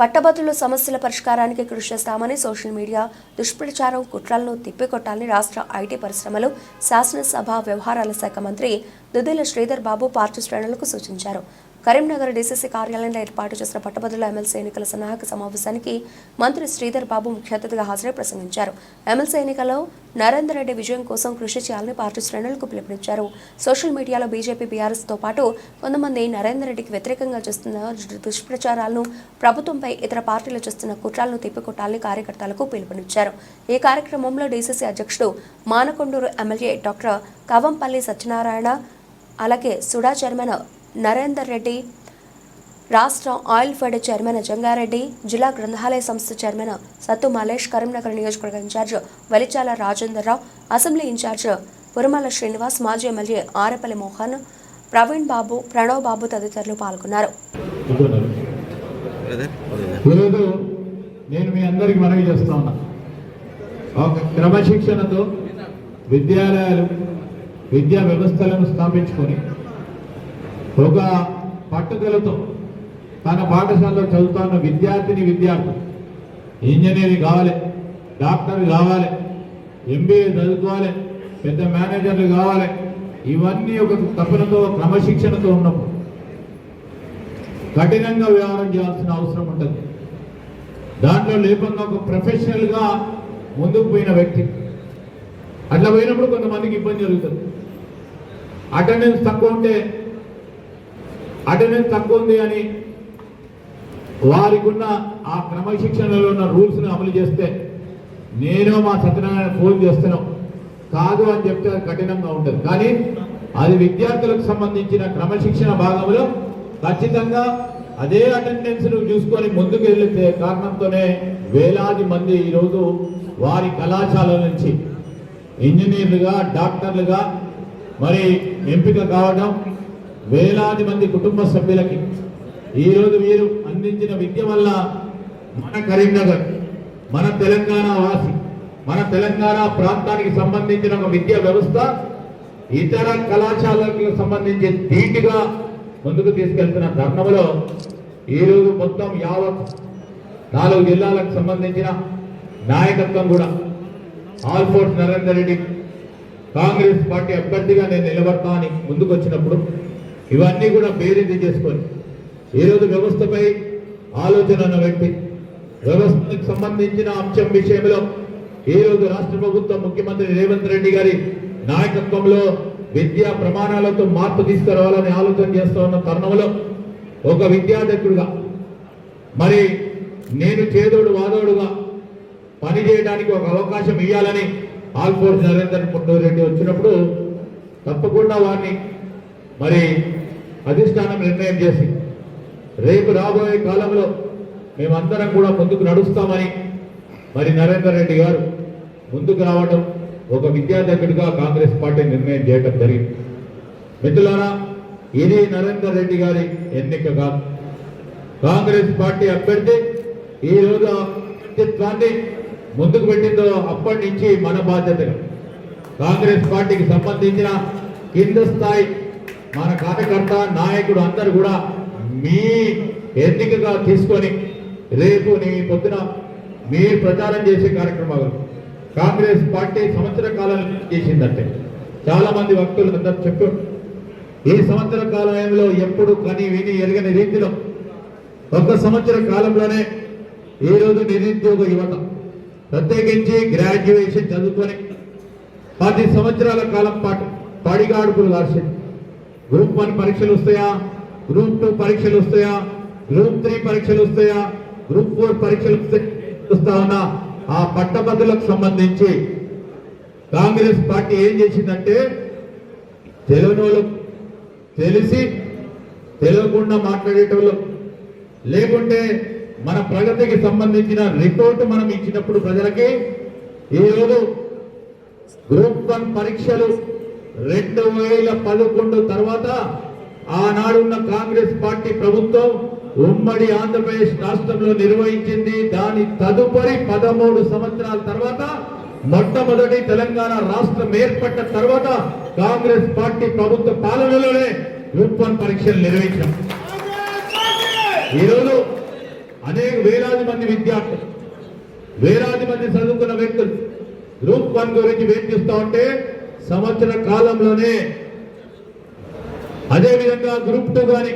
పట్టభద్రుల సమస్యల పరిష్కారానికి కృషి చేస్తామని సోషల్ మీడియా దుష్ప్రచారం కుట్రలను తిప్పికొట్టాలని రాష్ట్ర ఐటీ పరిశ్రమలు శాసనసభ వ్యవహారాల శాఖ మంత్రి దుద్దిల శ్రీధర్ బాబు పార్టీ శ్రేణులకు సూచించారు. కరీంనగర్ డీసీసీ కార్యాలయంలో ఏర్పాటు చేసిన పట్టభద్రుల ఎమ్మెల్సీ ఎన్నికల సన్నాహక సమావేశానికి మంత్రి శ్రీధర్ బాబు ముఖ్య అతిథిగా హాజరై ప్రసంగించారు. ఎమ్మెల్సీ ఎన్నికల్లో నరేందర్ రెడ్డి విజయం కోసం కృషి చేయాలని పార్టీ శ్రేణులకు పిలుపునిచ్చారు. సోషల్ మీడియాలో బీజేపీ బీఆర్ఎస్తో పాటు కొంతమంది నరేందర్ రెడ్డికి వ్యతిరేకంగా చేస్తున్న దుష్ప్రచారాలను, ప్రభుత్వంపై ఇతర పార్టీలు చేస్తున్న కుట్రలను తిప్పికొట్టాలని కార్యకర్తలకు పిలుపునిచ్చారు. ఈ కార్యక్రమంలో డీసీసీ అధ్యక్షుడు మానకొండూరు ఎమ్మెల్యే డాక్టర్ కవంపల్లి సత్యనారాయణ, అలాగే సుడా చైర్మన్ నరేందర్ రెడ్డి, రాష్ట్ర ఆయిల్ ఫెడ్ చైర్మన్ జంగారెడ్డి, జిల్లా గ్రంథాలయ సంస్థ చైర్మన్ సత్తు మలేష్, కరీంనగర్ నియోజకవర్గ incharge Velichala Rajender Rao, assembly incharge Puramala Srinivas, మాజీ ఎమ్మెల్యే ఆరేపల్లి మోహన్, ప్రవీణ్ బాబు, ప్రణవ్ బాబు తదితరులు పాల్గొన్నారు. నేను మీ అందరికి మనవి చేస్తా ఉన్నా, ఒక క్రమశిక్షణతో విద్యాలయాలు, విద్యా వ్యవస్థలను స్థాపించుకొని ఒక పట్టుదలతో తన పాఠశాలలో చదువుతున్న విద్యార్థిని విద్యార్థులు ఇంజనీరింగ్ కావాలి, డాక్టర్ కావాలి, ఎంబీఏ చదువుకోవాలి, పెద్ద మేనేజర్లు కావాలి, ఇవన్నీ ఒక తపనతో క్రమశిక్షణతో ఉన్నప్పుడు కఠినంగా వ్యవహారం చేయాల్సిన అవసరం ఉంటుంది. దాంట్లో లేపంగా ఒక ప్రొఫెషనల్గా ముందుకు పోయిన వ్యక్తి అట్లా పోయినప్పుడు కొంతమందికి ఇబ్బంది జరుగుతుంది. అటెండెన్స్ తక్కువ ఉంటే అటెండెన్స్ తక్కువ ఉంది అని వారికి ఉన్న ఆ క్రమశిక్షణలో ఉన్న రూల్స్ని అమలు చేస్తే నేను మా సత్యనారాయణ ఫోన్ చేస్తున్నాం కాదు అని చెప్తే కఠినంగా ఉంటుంది. కానీ అది విద్యార్థులకు సంబంధించిన క్రమశిక్షణ భాగంలో ఖచ్చితంగా అదే అటెండెన్స్ను చూసుకొని ముందుకు వెళ్తే కారణంతోనే వేలాది మంది ఈరోజు వారి కళాశాల నుంచి ఇంజనీర్లుగా, డాక్టర్లుగా మరి ఎంపిక కావడం, వేలాది మంది కుటుంబ సభ్యులకి ఈరోజు వీరు అందించిన విద్య వల్ల మన కరీంనగర్, మన తెలంగాణ వాసి, మన తెలంగాణ ప్రాంతానికి సంబంధించిన ఒక విద్యా వ్యవస్థ ఇతర కళాశాలకు సంబంధించి ధీటుగా ముందుకు తీసుకెళ్తున్న తరుణంలో ఈరోజు మొత్తం యావత్ 4 జిల్లాలకు సంబంధించిన నాయకత్వం కూడా all force Narender Reddy Congress party అభ్యర్థిగా నేను నిలబడతా అని ముందుకు వచ్చినప్పుడు ఇవన్నీ కూడా బేరీజు చేసుకొని ఈరోజు వ్యవస్థపై ఆలోచన ఉన్న వ్యక్తి, వ్యవస్థకు సంబంధించిన అంశం విషయంలో ఈరోజు రాష్ట్ర ప్రభుత్వం ముఖ్యమంత్రి రేవంత్ రెడ్డి గారి నాయకత్వంలో విద్యా ప్రమాణాలతో మార్పు తీసుకురావాలని ఆలోచన చేస్తూ ఉన్న తరుణంలో ఒక విద్యార్థికుడుగా మరి నేను చేదోడు వాదోడుగా పనిచేయడానికి ఒక అవకాశం ఇవ్వాలని ఆల్ ఫోర్స్ నరేందర్ రెడ్డి వచ్చినప్పుడు తప్పకుండా వారిని మరి అధిష్టానం నిర్ణయం చేసి రేపు రాబోయే కాలంలో మేమందరం కూడా ముందుకు నడుస్తామని మరి నరేందర్ రెడ్డి గారు ముందుకు రావడం, ఒక విద్యార్థికుడిగా కాంగ్రెస్ పార్టీ నిర్ణయం చేయడం జరిగింది. మిత్రులారా, ఇది నరేందర్ రెడ్డి గారి ఎన్నిక కాదు. కాంగ్రెస్ పార్టీ అభ్యర్థి ఈ రోజు అభ్యర్థిత్వాన్ని ముందుకు పెట్టిందో అప్పటి నుంచి మన బాధ్యతగా కాంగ్రెస్ పార్టీకి సంబంధించిన కింద స్థాయి మన కార్యకర్త, నాయకుడు అందరూ కూడా మీ ఎన్నికగా తీసుకొని రేపు నీ పొద్దున మీరు ప్రచారం చేసే కార్యక్రమాలు కాంగ్రెస్ పార్టీ సంవత్సర కాలం చేసిందంటే చాలా మంది వక్తులు అందరూ చెప్పారు. ఈ సంవత్సర కాలంలో ఎప్పుడు కని విని ఎరగని రీతిలో 1 సంవత్సర కాలంలోనే ఈరోజు నిరుద్యోగ యువత ప్రత్యేకించి గ్రాడ్యుయేషన్ చదువుకొని 10 సంవత్సరాల కాలం పాటు పడిగాడుపులు కాల్చింది. గ్రూప్ 1 పరీక్షలు వస్తాయా, గ్రూప్ 2 పరీక్షలు వస్తాయా, గ్రూప్ 3 పరీక్షలు వస్తాయా, గ్రూప్ 4 పరీక్షలు వస్తా ఉన్నా ఆ పట్టభద్రులకు సంబంధించి కాంగ్రెస్ పార్టీ ఏం చేసిందంటే తెలియని తెలిసి తెలియకుండా మాట్లాడేటోళ్ళు, లేకుంటే మన ప్రగతికి సంబంధించిన రిపోర్టు మనం ఇచ్చినప్పుడు ప్రజలకి ఈరోజు గ్రూప్ 1 పరీక్షలు 2011 తర్వాత ఆనాడున్న కాంగ్రెస్ పార్టీ ప్రభుత్వం ఉమ్మడి ఆంధ్రప్రదేశ్ రాష్ట్రంలో నిర్వహించింది. దాని తదుపరి 13 సంవత్సరాల తర్వాత మొట్టమొదటి తెలంగాణ రాష్ట్రం ఏర్పడ్డ తర్వాత కాంగ్రెస్ పార్టీ ప్రభుత్వ పాలనలోనే గ్రూప్ 1 పరీక్షలు నిర్వహించాం. ఈరోజు అనేక వేలాది మంది విద్యార్థులు, వేలాది మంది చదువుకున్న వ్యక్తులు గ్రూప్ 1 గురించి వెయిట్ చేస్తూ ఉంటే సంవత్సర కాలంలోనే అదేవిధంగా గ్రూప్ 2 కానీ